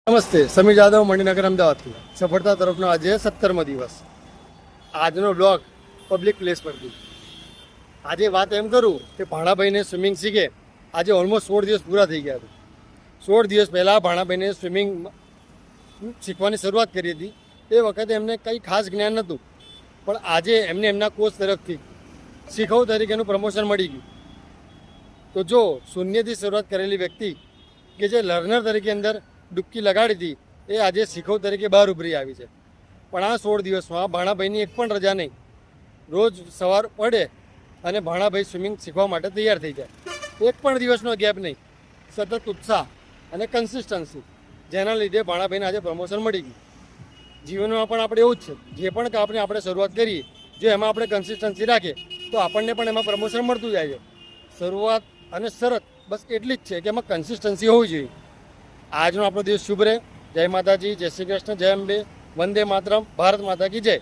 નમસ્તે, સમીર જાદવ, મણિનગર, અમદાવાદથી. સફળતા તરફનો આજે 17મો દિવસ. આજનો બ્લોગ પબ્લિક પ્લેસ પરથી. આજે વાત એમ કરું કે ભાણાભાઈને સ્વિમિંગ શીખે આજે ઓલમોસ્ટ 16 દિવસ પૂરા થઈ ગયા છે. 16 દિવસ પહેલાં ભાણાભાઈને સ્વિમિંગ શીખવાની શરૂઆત કરી હતી. એ વખતે એમને કંઈ ખાસ જ્ઞાન નહોતું, પણ આજે એમને એમના કોચ તરફથી શીખવ તરીકેનું પ્રમોશન મળી ગયું. તો જો શૂન્યથી શરૂઆત કરેલી વ્યક્તિ કે જે લર્નર તરીકે અંદર ડૂબકી લગાડી હતી, એ આજે શીખવ તરીકે બહાર ઉભરી આવી છે. પણ આ 16 દિવસમાં ભાણાભાઈની એક પણ રજા નહીં. રોજ સવાર પડે અને ભાણાભાઈ સ્વિમિંગ શીખવા માટે તૈયાર થઈ જાય. એક પણ દિવસનો ગેપ નહીં, સતત ઉત્સાહ અને કન્સિસ્ટન્સી, જેના લીધે ભાણાભાઈને આજે પ્રમોશન મળી ગયું. જીવનમાં પણ આપણે એવું જ છે, જે પણ કામને આપણે શરૂઆત કરીએ, જો એમાં આપણે કન્સિસ્ટન્સી રાખીએ તો આપણને પણ એમાં પ્રમોશન મળતું જાય છે. શરૂઆત અને શરત બસ એટલી જ છે કે એમાં કન્સિસ્ટન્સી હોવી જોઈએ. આજનો આપણો દિવસ શુભ રહે. જય માતાજી, જય શ્રી કૃષ્ણ, જય અંબે, વંદે માતરમ, ભારત માતા કી જય.